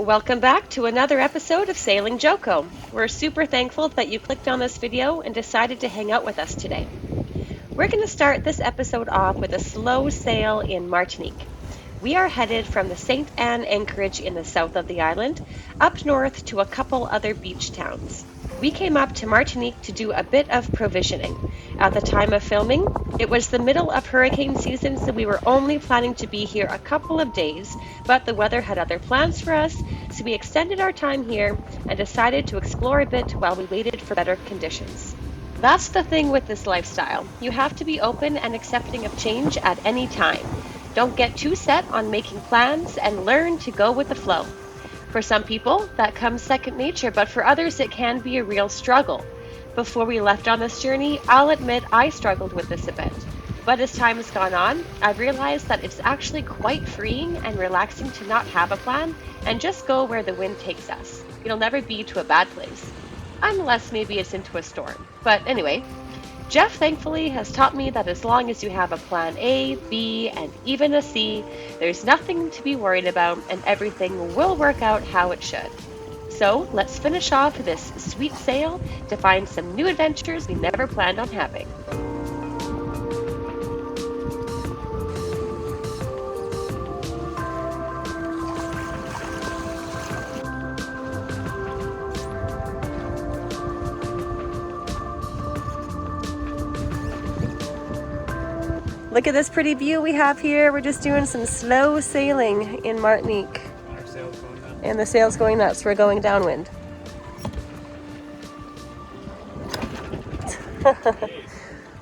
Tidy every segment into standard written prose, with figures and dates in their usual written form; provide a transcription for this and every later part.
Welcome back to another episode of Sailing Joko. We're super thankful that you clicked on this video and decided to hang out with us today. We're going to start this episode off with a slow sail in Martinique. We are headed from the St. Anne anchorage in the south of the island up north to a couple other beach towns. We came up to Martinique to do a bit of provisioning. At the time of filming, it was the middle of hurricane season, so we were only planning to be here a couple of days, but the weather had other plans for us, so we extended our time here and decided to explore a bit while we waited for better conditions. That's the thing with this lifestyle. You have to be open and accepting of change at any time. Don't get too set on making plans and learn to go with the flow. For some people, that comes second nature, but for others, it can be a real struggle. Before we left on this journey, I'll admit I struggled with this a bit. But as time has gone on, I've realized that it's actually quite freeing and relaxing to not have a plan and just go where the wind takes us. It'll never be to a bad place. Unless maybe it's into a storm. But anyway, Jeff thankfully has taught me that as long as you have a plan A, B, and even a C, there's nothing to be worried about and everything will work out how it should. So let's finish off this sweet sail to find some new adventures we never planned on having. Look at this pretty view we have here. We're just doing some slow sailing in Martinique. Our sail's going nuts. And the sail's going nuts. We're going downwind.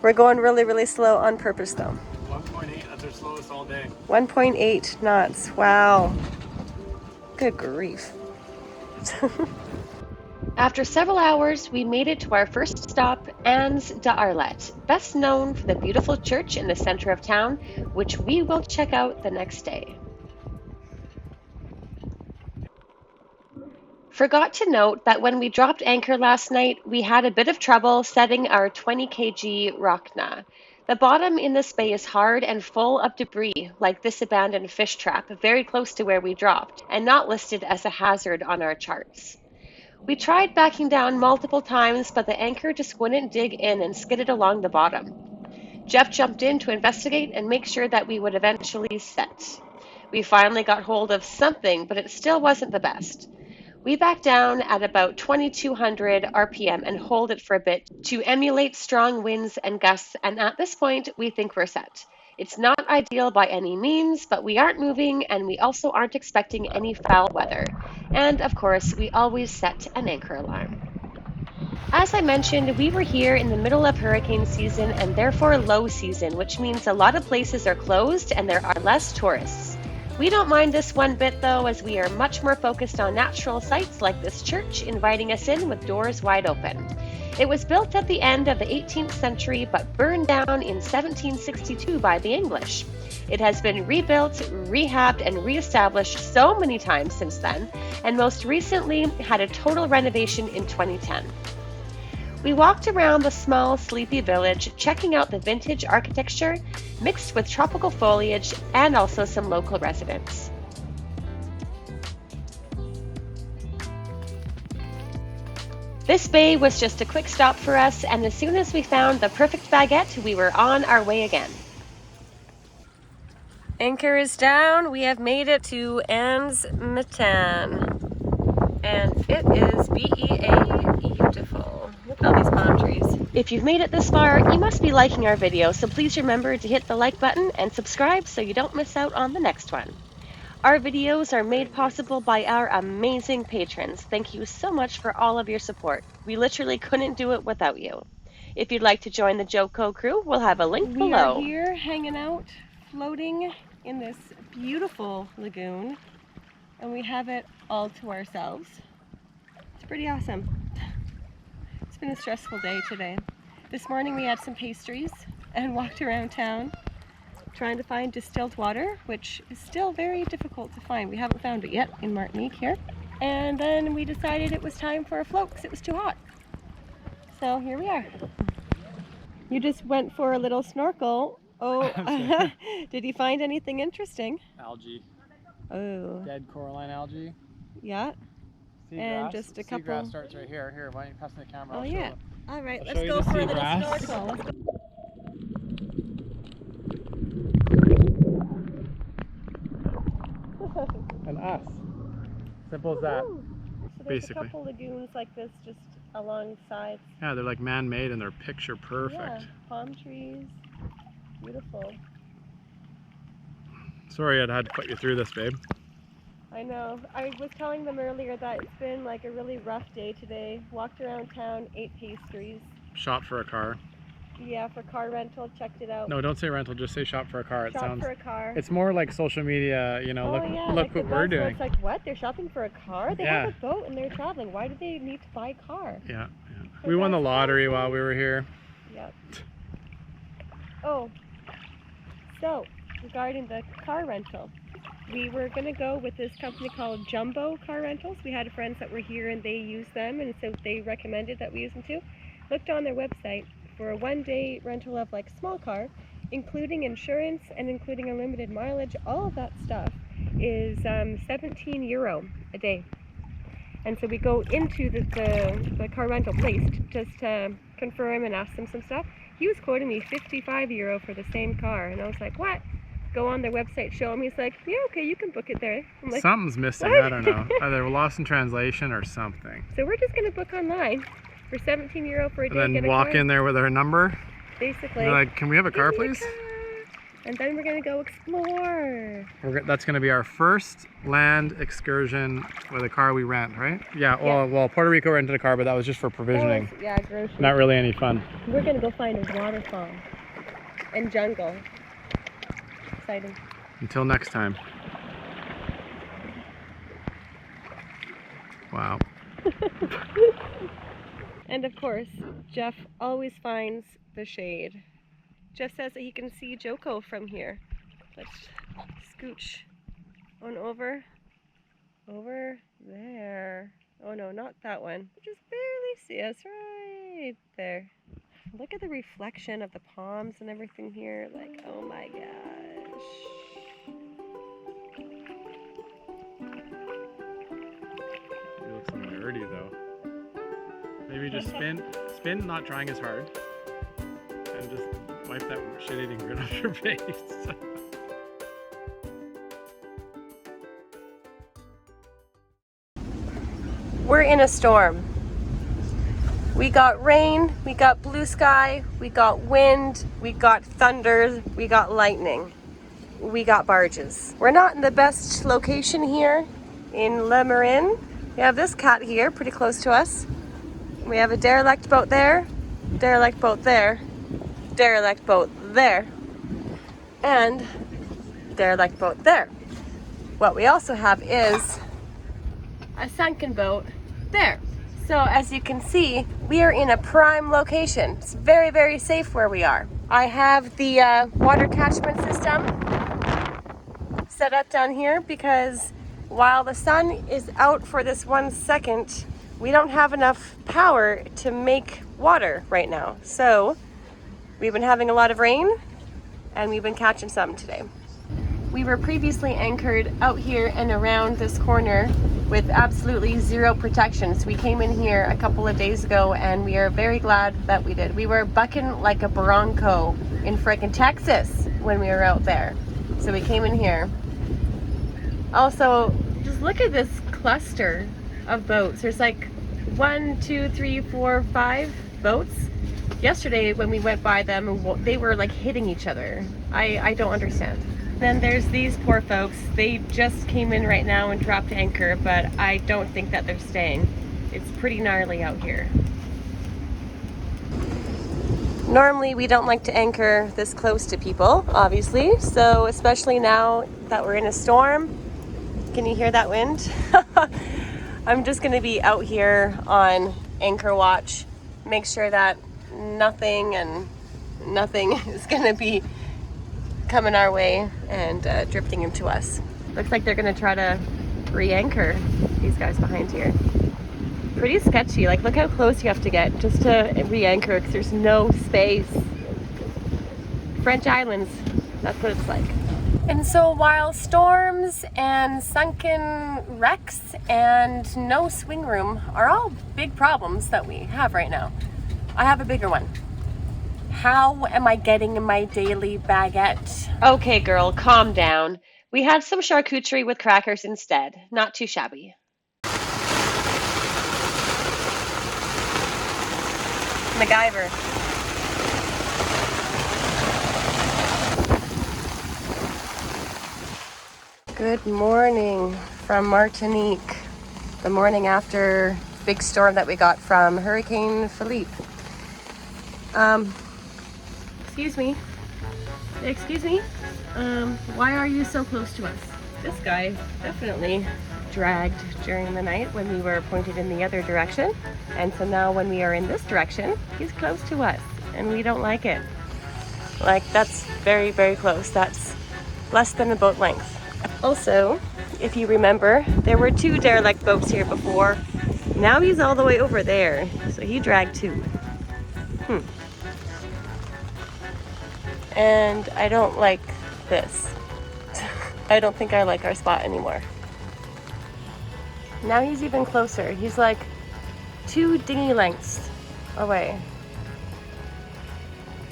We're going really, really slow on purpose though. 1.8, that's our slowest all day. 1.8 knots. Wow. Good grief. After several hours, we made it to our first stop, Anse, best known for the beautiful church in the center of town, which we will check out the next day. Forgot to note that when we dropped anchor last night, we had a bit of trouble setting our 20 kg rockna. The bottom in this bay is hard and full of debris, like this abandoned fish trap, very close to where we dropped, and not listed as a hazard on our charts. We tried backing down multiple times, but the anchor just wouldn't dig in and skidded along the bottom. Jeff jumped in to investigate and make sure that we would eventually set. We finally got hold of something, but it still wasn't the best. We backed down at about 2200 RPM and hold it for a bit to emulate strong winds and gusts, and at this point, we think we're set. It's not ideal by any means, but we aren't moving and we also aren't expecting any foul weather. And of course, we always set an anchor alarm. As I mentioned, we were here in the middle of hurricane season and therefore low season, which means a lot of places are closed and there are less tourists. We don't mind this one bit though, as we are much more focused on natural sights like this church inviting us in with doors wide open. It was built at the end of the 18th century but burned down in 1762 by the English. It has been rebuilt, rehabbed, and reestablished so many times since then, and most recently had a total renovation in 2010. We walked around the small, sleepy village, checking out the vintage architecture mixed with tropical foliage and also some local residents. This bay was just a quick stop for us, and as soon as we found the perfect baguette, we were on our way again. Anchor is down. We have made it to Anse, and it is beautiful. Look at all these palm trees. If you've made it this far, you must be liking our video, so please remember to hit the like button and subscribe so you don't miss out on the next one. Our videos are made possible by our amazing patrons. Thank you so much for all of your support. We literally couldn't do it without you. If you'd like to join the Joko crew, we'll have a link below. We are here hanging out, floating in this beautiful lagoon, and we have it all to ourselves. It's pretty awesome. It's been a stressful day today. This morning we had some pastries and walked around town trying to find distilled water, which is still very difficult to find. We haven't found it yet in Martinique here. And then we decided it was time for a float because it was too hot. So here we are. You just went for a little snorkel. Oh, did you find anything interesting? Algae. Oh. Dead coralline algae. Yeah. Seagrass. And just a couple. Seagrass starts right here. Here, why don't you pass me the camera? Oh I'll yeah. show All right, I'll let's show you go the for a little seagrass. snorkel. Let's go. And us. Simple as that. So there's Basically. a couple lagoons like this just alongside. Yeah, they're like man-made and they're picture perfect. Yeah, palm trees. Beautiful. Sorry I'd had to put you through this, babe. I know. I was telling them earlier that it's been like a really rough day today. Walked around town, ate pastries. Shop for a car. Yeah, for car rental, checked it out. No, don't say rental, just say shop for a car. It Shop sounds for a car. It's more like social media, you know, Oh, look yeah, look like what we're doing. It's like, what? They're shopping for a car? They Yeah. have a boat and they're traveling. Why do they need to buy a car? Yeah, yeah. We won the lottery while we were here. Yep. Oh, so regarding the car rental, we were going to go with this company called Jumbo Car Rentals. We had friends that were here and they used them, and so they recommended that we use them too. Looked on their website for a one-day rental of like small car, including insurance and including unlimited mileage, all of that stuff is 17 euro a day. And so we go into the car rental place just to confirm and ask them some stuff. He was quoting me 55 euro for the same car, and I was like, what? Go on their website, show him. He's like, yeah, okay, you can book it there. I'm like, something's missing, what? I don't know. Either lost in translation or something. So we're just gonna book online for 17 euro for a day. And then walk in there with our number. Basically. They're like, can we have a car, "Give me a please?" car." And then we're gonna go explore. That's going to be our first land excursion with a car we rent, right? Yeah, Yeah. well, Puerto Rico rented a car, but that was just for provisioning. That was, yeah, groceries. Not really any fun. We're gonna go find a waterfall and jungle. Exciting. Until next time. Wow. And of course, Jeff always finds the shade. Jeff says that he can see Joko from here. Let's scooch on over there. Oh no, not that one. Just barely see us right there. Look at the reflection of the palms and everything here. Like, oh my gosh. You look so nerdy though. Maybe just spin, not trying as hard. And just wipe that shit-eating grin off your face. We're in a storm. We got rain, we got blue sky, we got wind, we got thunder, we got lightning, we got barges. We're not in the best location here in Le Marin. We have this cat here pretty close to us. We have a derelict boat there, derelict boat there, derelict boat there, and derelict boat there. What we also have is a sunken boat there. So as you can see, we are in a prime location. It's very, very safe where we are. I have the water catchment system set up down here because while the sun is out for this 1 second, we don't have enough power to make water right now. So we've been having a lot of rain and we've been catching some today. We were previously anchored out here and around this corner with absolutely zero protection. So we came in here a couple of days ago and we are very glad that we did. We were bucking like a bronco in frickin' Texas when we were out there. So we came in here. Also, just look at this cluster of boats. There's like 1, 2, 3, 4, 5 boats. Yesterday when we went by them, they were like hitting each other. I don't understand. Then there's these poor folks. They just came in right now and dropped anchor, but I don't think that they're staying. It's pretty gnarly out here. Normally we don't like to anchor this close to people, obviously. So especially now that we're in a storm. Can you hear that wind? I'm just gonna be out here on anchor watch. Make sure that nothing is gonna be coming our way and drifting into us. Looks like they're gonna try to re-anchor these guys behind here. Pretty sketchy. Like, look how close you have to get just to re-anchor because there's no space. French Islands, that's what it's like. And so while storms and sunken wrecks and no swing room are all big problems that we have right now, I have a bigger one. How am I getting my daily baguette? Okay, girl, calm down. We had some charcuterie with crackers instead. Not too shabby. MacGyver. Good morning from Martinique. The morning after big storm that we got from Hurricane Philippe. Excuse me. Why are you so close to us? This guy definitely dragged during the night when we were pointed in the other direction. And so now when we are in this direction, he's close to us and we don't like it. Like, that's very, very close. That's less than a boat length. Also, if you remember, there were 2 derelict boats here before. Now he's all the way over there, so he dragged 2. And I don't like this. I don't think I like our spot anymore. Now he's even closer. He's like 2 dinghy lengths away.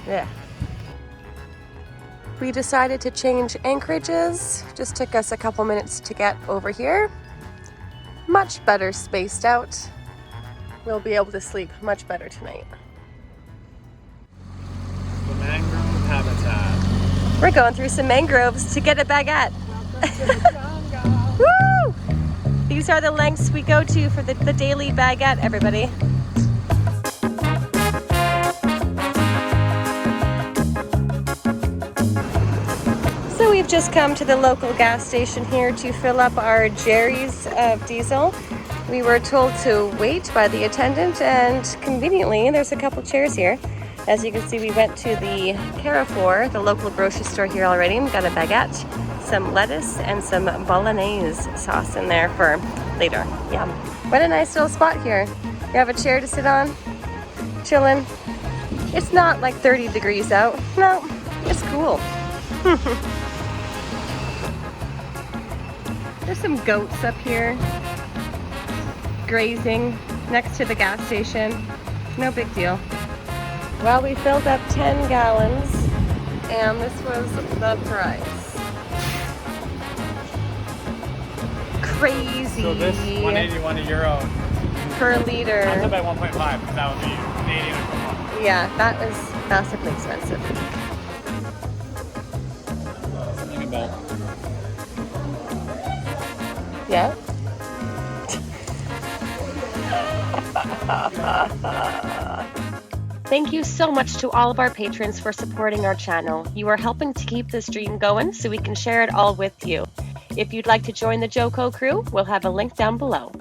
Yeah. We decided to change anchorages. Just took us a couple minutes to get over here. Much better spaced out. We'll be able to sleep much better tonight. The mangrove habitat. We're going through some mangroves to get a baguette. Woo! These are the lengths we go to for the daily baguette, everybody. So we've just come to the local gas station here to fill up our Jerry's of diesel. We were told to wait by the attendant, and conveniently there's a couple chairs here. As you can see, we went to the Carrefour, the local grocery store here already, and got a baguette, some lettuce, and some bolognese sauce in there for later. Yum. What a nice little spot here. You have a chair to sit on, chilling. It's not like 30 degrees out. No, it's cool. There's some goats up here grazing next to the gas station. No big deal. Well, we filled up 10 gallons and this was the price. Crazy. So this 181 euro per liter. that's about 1.5, because that would be Canadian equivalent. Yeah, that is massively expensive. Something about Yeah. Thank you so much to all of our patrons for supporting our channel. You are helping to keep this dream going so we can share it all with you. If you'd like to join the Joko crew, we'll have a link down below.